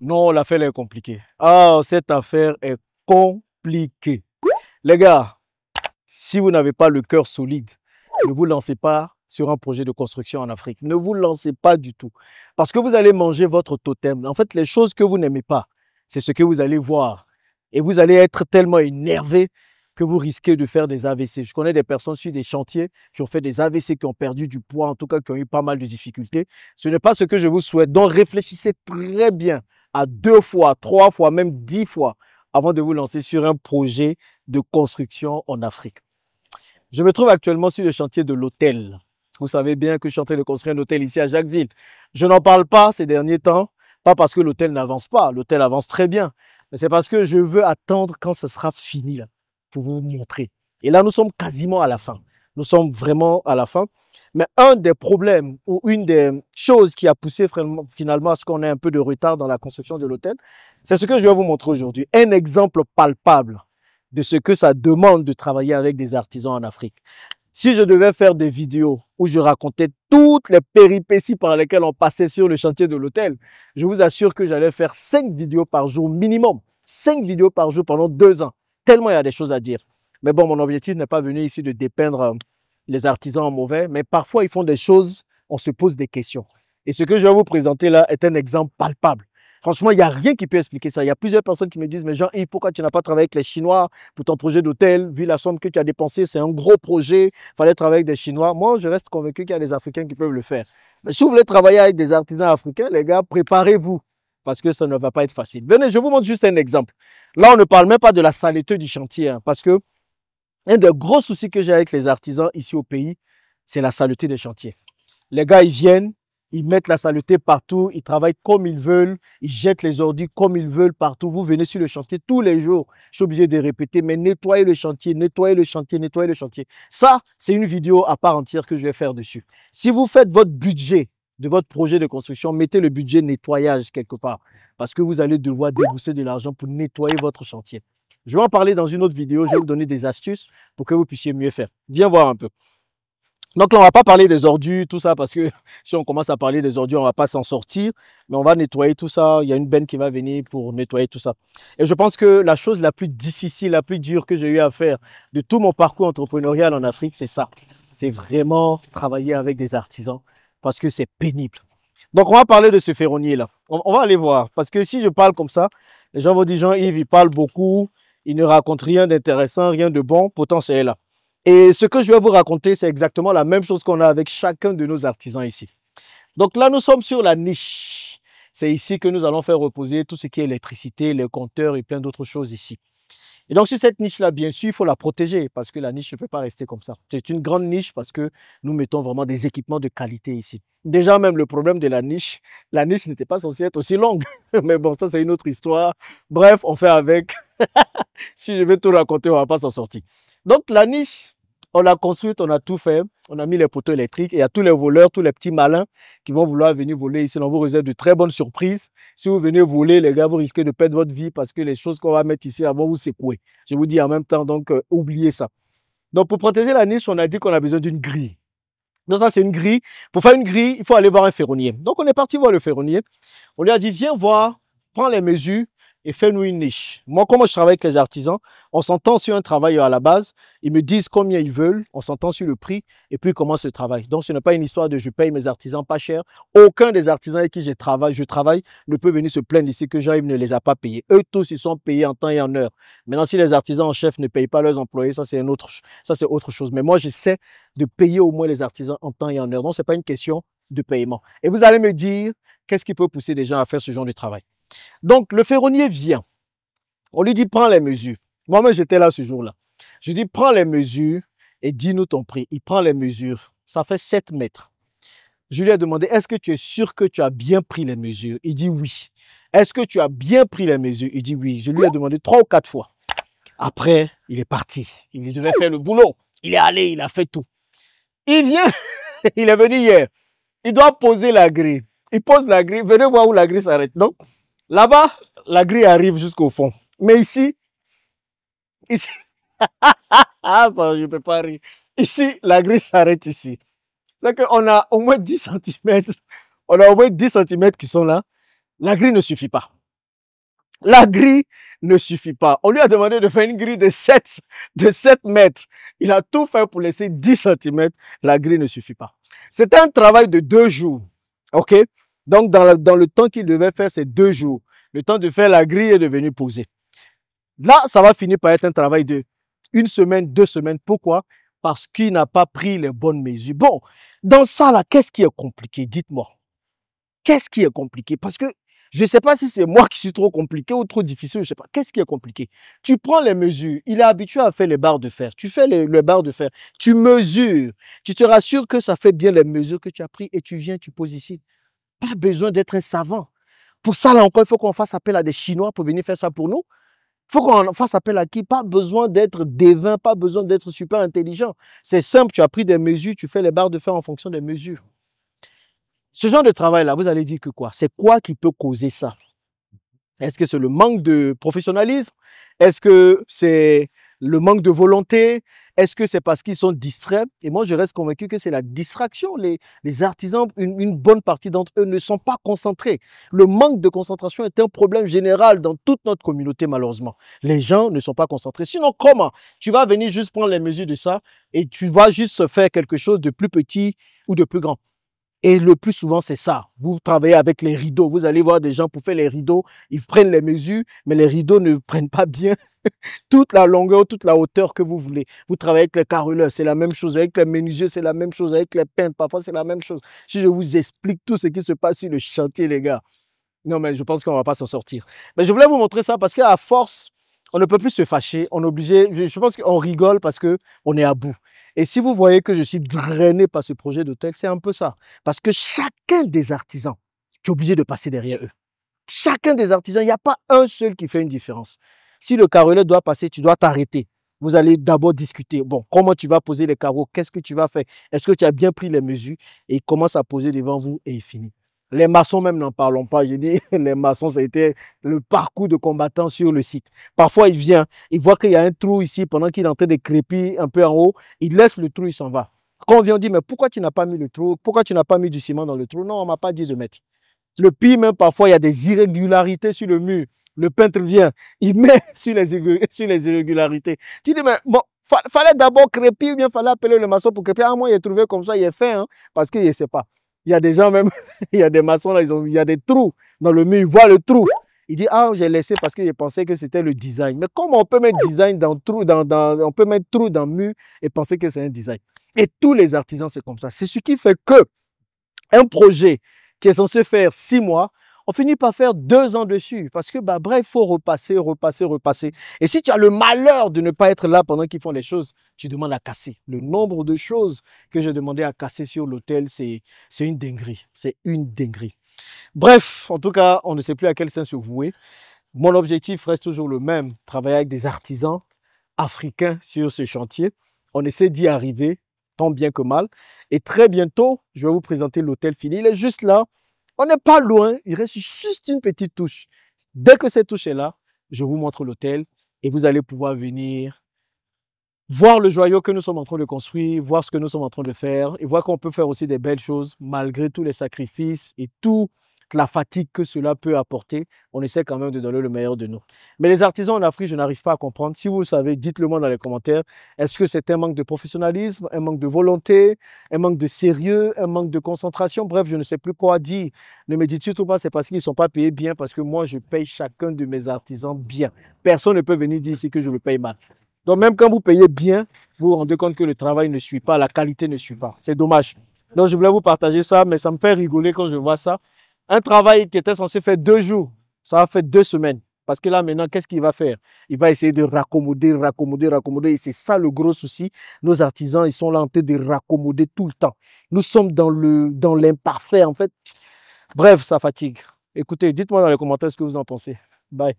Non, l'affaire est compliquée. Ah, cette affaire est compliquée. Les gars, si vous n'avez pas le cœur solide, ne vous lancez pas sur un projet de construction en Afrique. Ne vous lancez pas du tout. Parce que vous allez manger votre totem. En fait, les choses que vous n'aimez pas, c'est ce que vous allez voir. Et vous allez être tellement énervé que vous risquez de faire des AVC. Je connais des personnes sur des chantiers qui ont fait des AVC, qui ont perdu du poids, en tout cas qui ont eu pas mal de difficultés. Ce n'est pas ce que je vous souhaite. Donc réfléchissez très bien à 2 fois, 3 fois, même 10 fois avant de vous lancer sur un projet de construction en Afrique. Je me trouve actuellement sur le chantier de l'hôtel. Vous savez bien que je suis en train de construire un hôtel ici à Jacquesville. Je n'en parle pas ces derniers temps, pas parce que l'hôtel n'avance pas, l'hôtel avance très bien, mais c'est parce que je veux attendre quand ce sera fini là, pour vous montrer. Et là, nous sommes quasiment à la fin. Nous sommes vraiment à la fin. Mais un des problèmes ou une des choses qui a poussé finalement à ce qu'on ait un peu de retard dans la construction de l'hôtel, c'est ce que je vais vous montrer aujourd'hui. Un exemple palpable de ce que ça demande de travailler avec des artisans en Afrique. Si je devais faire des vidéos où je racontais toutes les péripéties par lesquelles on passait sur le chantier de l'hôtel, je vous assure que j'allais faire 5 vidéos par jour minimum. 5 vidéos par jour pendant 2 ans. Tellement il y a des choses à dire. Mais bon, mon objectif n'est pas venu ici de dépeindre les artisans en mauvais, mais parfois ils font des choses, on se pose des questions. Et ce que je vais vous présenter là est un exemple palpable. Franchement, il n'y a rien qui peut expliquer ça. Il y a plusieurs personnes qui me disent, mais Jean-Yves, pourquoi tu n'as pas travaillé avec les Chinois pour ton projet d'hôtel? Vu la somme que tu as dépensée, c'est un gros projet. Il fallait travailler avec des Chinois. Moi, je reste convaincu qu'il y a des Africains qui peuvent le faire. Mais si vous voulez travailler avec des artisans africains, les gars, préparez-vous. Parce que ça ne va pas être facile. Venez, je vous montre juste un exemple. Là, on ne parle même pas de la saleté du chantier. Parce que un des gros soucis que j'ai avec les artisans ici au pays, c'est la saleté des chantiers. Les gars, ils viennent, ils mettent la saleté partout, ils travaillent comme ils veulent, ils jettent les ordures comme ils veulent partout. Vous venez sur le chantier tous les jours. Je suis obligé de répéter, mais nettoyez le chantier, nettoyez le chantier, nettoyez le chantier. Ça, c'est une vidéo à part entière que je vais faire dessus. Si vous faites votre budget de votre projet de construction, mettez le budget nettoyage quelque part. Parce que vous allez devoir débourser de l'argent pour nettoyer votre chantier. Je vais en parler dans une autre vidéo. Je vais vous donner des astuces pour que vous puissiez mieux faire. Viens voir un peu. Donc là, on ne va pas parler des ordures, tout ça, parce que si on commence à parler des ordures, on ne va pas s'en sortir. Mais on va nettoyer tout ça. Il y a une benne qui va venir pour nettoyer tout ça. Et je pense que la chose la plus difficile, la plus dure que j'ai eu à faire de tout mon parcours entrepreneurial en Afrique, c'est ça. C'est vraiment travailler avec des artisans parce que c'est pénible. Donc, on va parler de ce ferronnier-là. On va aller voir. Parce que si je parle comme ça, les gens vont dire, Jean-Yves, il parle beaucoup. Il ne raconte rien d'intéressant, rien de bon, pourtant c'est là. Et ce que je vais vous raconter, c'est exactement la même chose qu'on a avec chacun de nos artisans ici. Donc là, nous sommes sur la niche. C'est ici que nous allons faire reposer tout ce qui est électricité, les compteurs et plein d'autres choses ici. Et donc sur cette niche-là, bien sûr, il faut la protéger parce que la niche ne peut pas rester comme ça. C'est une grande niche parce que nous mettons vraiment des équipements de qualité ici. Déjà même le problème de la niche n'était pas censée être aussi longue. Mais bon, ça c'est une autre histoire. Bref, on fait avec. Si je vais tout raconter, on ne va pas s'en sortir. Donc la niche, on l'a construite, on a tout fait. On a mis les poteaux électriques et il y a tous les voleurs, tous les petits malins qui vont vouloir venir voler ici. On vous réserve de très bonnes surprises. Si vous venez voler, les gars, vous risquez de perdre votre vie parce que les choses qu'on va mettre ici vont vous secouer. Je vous dis en même temps, donc oubliez ça. Donc pour protéger la niche, on a dit qu'on a besoin d'une grille. Donc ça, c'est une grille. Pour faire une grille, il faut aller voir un ferronnier. Donc on est parti voir le ferronnier. On lui a dit, viens voir, prends les mesures et fais-nous une niche. Moi, comment je travaille avec les artisans, on s'entend sur un travail à la base, ils me disent combien ils veulent, on s'entend sur le prix et puis ils commencent le travail. Donc ce n'est pas une histoire de je paye mes artisans pas cher. Aucun des artisans avec qui je travaille ne peut venir se plaindre ici que Jean-Yves ne les a pas payés. Eux tous, ils sont payés en temps et en heure. Maintenant, si les artisans en chef ne payent pas leurs employés, ça c'est autre chose. Mais moi, j'essaie de payer au moins les artisans en temps et en heure. Donc ce n'est pas une question de paiement. Et vous allez me dire, qu'est-ce qui peut pousser des gens à faire ce genre de travail? Donc, le ferronnier vient. On lui dit, prends les mesures. Moi-même, j'étais là ce jour-là. Je dis, prends les mesures et dis-nous ton prix. Il prend les mesures. Ça fait 7 mètres. Je lui ai demandé, est-ce que tu es sûr que tu as bien pris les mesures? Il dit oui. Est-ce que tu as bien pris les mesures? Il dit oui. Je lui ai demandé 3 ou 4 fois. Après, il est parti. Il devait faire le boulot. Il est allé, il a fait tout. Il vient, il est venu hier. Il doit poser la grille. Il pose la grille. Venez voir où la grille s'arrête. Donc, là-bas, la grille arrive jusqu'au fond. Mais ici, ah, bon, je ne peux pas rire. Ici, la grille s'arrête ici. C'est qu'on a au moins 10 cm. On a au moins 10 cm qui sont là. La grille ne suffit pas. La grille ne suffit pas. On lui a demandé de faire une grille de 7 mètres. Il a tout fait pour laisser 10 cm. La grille ne suffit pas. C'était un travail de 2 jours. OK? Donc, dans le temps qu'il devait faire, c'est 2 jours. Le temps de faire la grille est devenu posé. Là, ça va finir par être un travail de 1 semaine, 2 semaines. Pourquoi? Parce qu'il n'a pas pris les bonnes mesures. Bon, dans ça, là, qu'est-ce qui est compliqué? Dites-moi. Qu'est-ce qui est compliqué? Parce que je ne sais pas si c'est moi qui suis trop compliqué ou trop difficile, je ne sais pas. Qu'est-ce qui est compliqué? Tu prends les mesures. Il est habitué à faire les barres de fer. Tu fais les barres de fer. Tu mesures. Tu te rassures que ça fait bien les mesures que tu as prises et tu viens, tu poses ici. Pas besoin d'être un savant. Pour ça, là encore, il faut qu'on fasse appel à des Chinois pour venir faire ça pour nous. Il faut qu'on fasse appel à qui? Pas besoin d'être devin, pas besoin d'être super intelligent. C'est simple, tu as pris des mesures, tu fais les barres de fer en fonction des mesures. Ce genre de travail-là, vous allez dire que quoi? C'est quoi qui peut causer ça? Est-ce que c'est le manque de professionnalisme? Est-ce que c'est le manque de volonté? Est-ce que c'est parce qu'ils sont distraits? Et moi, je reste convaincu que c'est la distraction. Les artisans, une bonne partie d'entre eux ne sont pas concentrés. Le manque de concentration est un problème général dans toute notre communauté, malheureusement. Les gens ne sont pas concentrés. Sinon, comment? Tu vas venir juste prendre les mesures de ça et tu vas juste faire quelque chose de plus petit ou de plus grand. Et le plus souvent, c'est ça. Vous travaillez avec les rideaux. Vous allez voir des gens pour faire les rideaux. Ils prennent les mesures, mais les rideaux ne prennent pas bien toute la longueur, toute la hauteur que vous voulez. Vous travaillez avec les carreleurs, c'est la même chose. Avec les menuisiers, c'est la même chose. Avec les peintres, parfois, c'est la même chose. Si je vous explique tout ce qui se passe sur le chantier, les gars, non, mais je pense qu'on ne va pas s'en sortir. Mais je voulais vous montrer ça parce qu'à force, on ne peut plus se fâcher. On est obligé, je pense qu'on rigole parce qu'on est à bout. Et si vous voyez que je suis drainé par ce projet d'hôtel, c'est un peu ça. Parce que chacun des artisans, tu es obligé de passer derrière eux. Chacun des artisans, il n'y a pas un seul qui fait une différence. Si le carreleur doit passer, tu dois t'arrêter. Vous allez d'abord discuter. Bon, comment tu vas poser les carreaux? Qu'est-ce que tu vas faire? Est-ce que tu as bien pris les mesures? Et il commence à poser devant vous et il finit. Les maçons même, n'en parlons pas. J'ai dit, les maçons, ça a été le parcours de combattants sur le site. Parfois, il vient, il voit qu'il y a un trou ici pendant qu'il est en train de crépir un peu en haut. Il laisse le trou, il s'en va. Quand on vient, on dit, mais pourquoi tu n'as pas mis le trou? Pourquoi tu n'as pas mis du ciment dans le trou? Non, on ne m'a pas dit de mettre. Le pire, même parfois, il y a des irrégularités sur le mur. Le peintre vient, il met sur les irrégularités. Tu dis, mais bon, fallait d'abord crépir, ou bien fallait appeler le maçon pour crépir. Ah, moi, il est trouvé comme ça, il est fait, hein, parce qu'il ne sait pas. Il y a des gens même, il y a des maçons là, il y a des trous dans le mur, il voit le trou. Il dit, ah, j'ai laissé parce que je pensais que c'était le design. Mais comment on peut mettre design dans trou, on peut mettre trou dans le mur et penser que c'est un design? Et tous les artisans, c'est comme ça. C'est ce qui fait que un projet qui est censé faire 6 mois, on finit par faire 2 ans dessus. Parce que, bah, bref, il faut repasser. Et si tu as le malheur de ne pas être là pendant qu'ils font les choses, tu demandes à casser. Le nombre de choses que j'ai demandé à casser sur l'hôtel, c'est une dinguerie. C'est une dinguerie. Bref, en tout cas, on ne sait plus à quel sens se vouer. Mon objectif reste toujours le même, travailler avec des artisans africains sur ce chantier. On essaie d'y arriver, tant bien que mal. Et très bientôt, je vais vous présenter l'hôtel fini. Il est juste là. On n'est pas loin. Il reste juste une petite touche. Dès que cette touche est là, je vous montre l'hôtel et vous allez pouvoir venir voir le joyau que nous sommes en train de construire, voir ce que nous sommes en train de faire et voir qu'on peut faire aussi des belles choses malgré tous les sacrifices et toute la fatigue que cela peut apporter. On essaie quand même de donner le meilleur de nous. Mais les artisans en Afrique, je n'arrive pas à comprendre. Si vous le savez, dites-le moi dans les commentaires. Est-ce que c'est un manque de professionnalisme, un manque de volonté, un manque de sérieux, un manque de concentration? Bref, je ne sais plus quoi dire. Ne me dites surtout pas c'est parce qu'ils ne sont pas payés bien, parce que moi, je paye chacun de mes artisans bien. Personne ne peut venir dire ici que je le paye mal. Donc même quand vous payez bien, vous vous rendez compte que le travail ne suit pas, la qualité ne suit pas. C'est dommage. Donc je voulais vous partager ça, mais ça me fait rigoler quand je vois ça. Un travail qui était censé faire 2 jours, ça a fait 2 semaines. Parce que là maintenant, qu'est-ce qu'il va faire? Il va essayer de raccommoder. Et c'est ça le gros souci. Nos artisans, ils sont là en train de raccommoder tout le temps. Nous sommes dans l'imparfait en fait. Bref, ça fatigue. Écoutez, dites-moi dans les commentaires ce que vous en pensez. Bye.